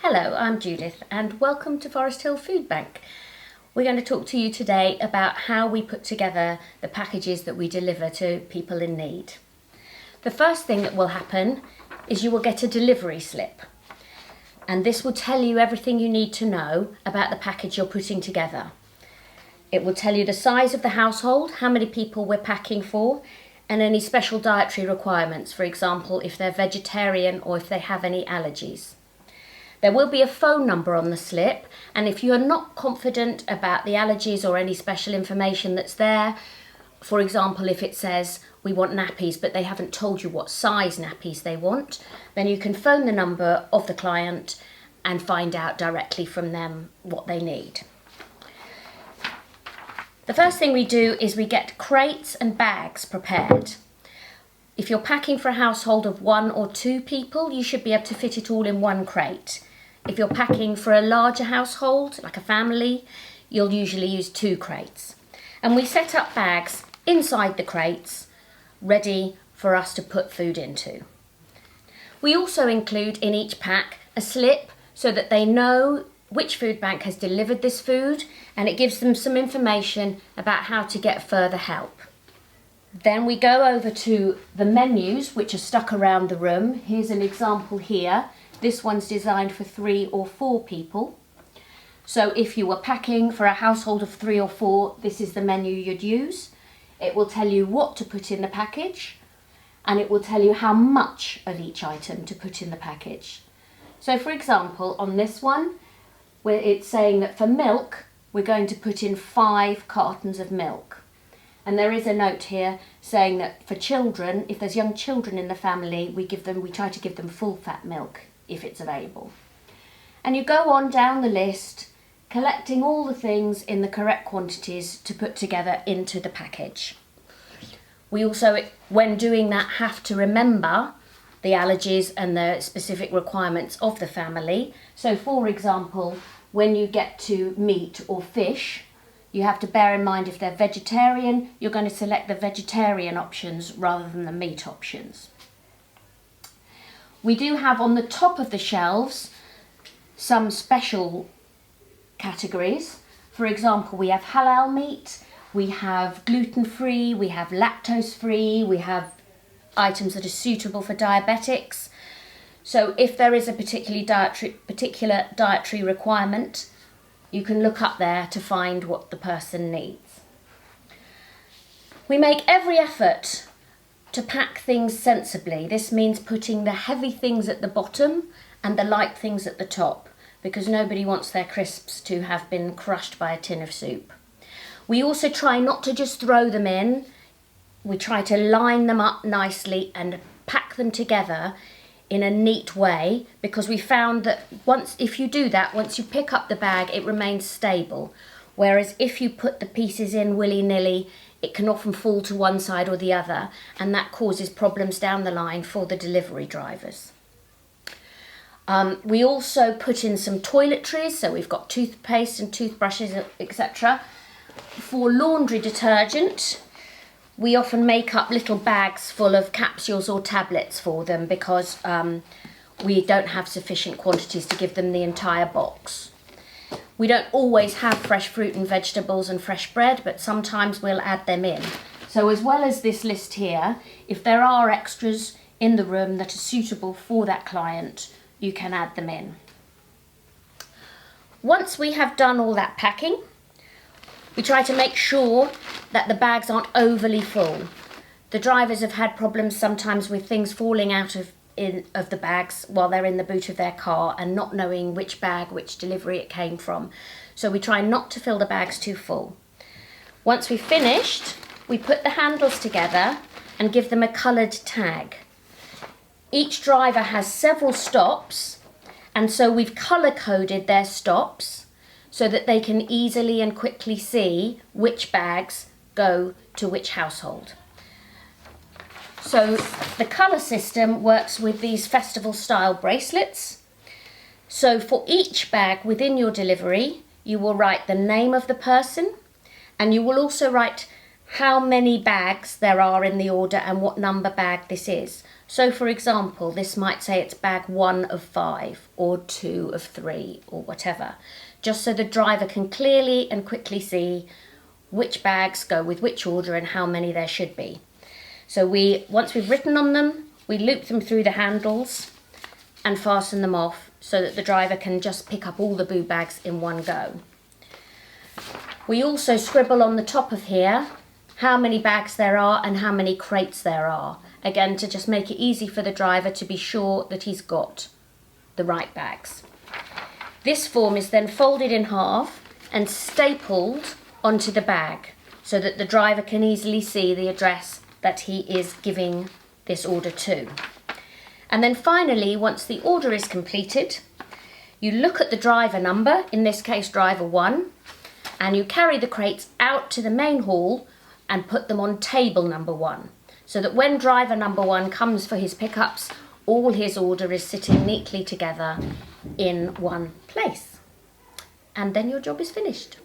Hello, I'm Judith and welcome to Forest Hill Foodbank. We're going to talk to you today about how we put together the packages that we deliver to people in need. The first thing that will happen is you will get a delivery slip, and this will tell you everything you need to know about the package you're putting together. It will tell you the size of the household, how many people we're packing for, and any special dietary requirements, for example, if they're vegetarian or if they have any allergies. There will be a phone number on the slip, and if you are not confident about the allergies or any special information that's there, for example, if it says we want nappies but they haven't told you what size nappies they want, then you can phone the number of the client and find out directly from them what they need. The first thing we do is we get crates and bags prepared. If you're packing for a household of 1 or 2 people, you should be able to fit it all in one crate. If you're packing for a larger household, like a family, you'll usually use 2 crates. And we set up bags inside the crates, ready for us to put food into. We also include in each pack a slip so that they know which food bank has delivered this food, and it gives them some information about how to get further help. Then we go over to the menus which are stuck around the room. Here's an example here. This one's designed for 3 or 4 people. So if you were packing for a household of 3 or 4, this is the menu you'd use. It will tell you what to put in the package, and it will tell you how much of each item to put in the package. So for example, on this one, where it's saying that for milk, we're going to put in 5 cartons of milk. And there is a note here saying that for children, if there's young children in the family, we try to give them full fat milk if it's available. And you go on down the list, collecting all the things in the correct quantities to put together into the package. We also, when doing that, have to remember the allergies and the specific requirements of the family. So for example, when you get to meat or fish, you have to bear in mind if they're vegetarian, you're going to select the vegetarian options rather than the meat options. We do have on the top of the shelves some special categories. For example, we have halal meat, we have gluten-free, we have lactose-free, we have items that are suitable for diabetics. So if there is a particular dietary requirement, you can look up there to find what the person needs. We make every effort to pack things sensibly. This means putting the heavy things at the bottom and the light things at the top, because nobody wants their crisps to have been crushed by a tin of soup. We also try not to just throw them in. We try to line them up nicely and pack them together in a neat way, because we found that if you do that, once you pick up the bag, it remains stable. Whereas if you put the pieces in willy-nilly, it can often fall to one side or the other, and that causes problems down the line for the delivery drivers. We also put in some toiletries, so we've got toothpaste and toothbrushes, etc. For laundry detergent, we often make up little bags full of capsules or tablets for them, because we don't have sufficient quantities to give them the entire box. We don't always have fresh fruit and vegetables and fresh bread, but sometimes we'll add them in. So as well as this list here, if there are extras in the room that are suitable for that client, you can add them in. Once we have done all that packing, we try to make sure that the bags aren't overly full. The drivers have had problems sometimes with things falling out of the bags while they're in the boot of their car and not knowing which bag, which delivery it came from. So we try not to fill the bags too full. Once we've finished, we put the handles together and give them a coloured tag. Each driver has several stops, and so we've colour-coded their stops so that they can easily and quickly see which bags go to which household. So the colour system works with these festival-style bracelets. So for each bag within your delivery, you will write the name of the person, and you will also write how many bags there are in the order and what number bag this is. So for example, this might say it's bag 1 of 5 or 2 of 3 or whatever, just so the driver can clearly and quickly see which bags go with which order and how many there should be. So once we've written on them, we loop them through the handles and fasten them off so that the driver can just pick up all the boo bags in one go. We also scribble on the top of here how many bags there are and how many crates there are, again to just make it easy for the driver to be sure that he's got the right bags. This form is then folded in half and stapled onto the bag so that the driver can easily see the address that he is giving this order to. And then finally, once the order is completed, you look at the driver number, in this case driver 1, and you carry the crates out to the main hall and put them on table number 1, so that when driver number 1 comes for his pickups, all his order is sitting neatly together in one place. And then your job is finished.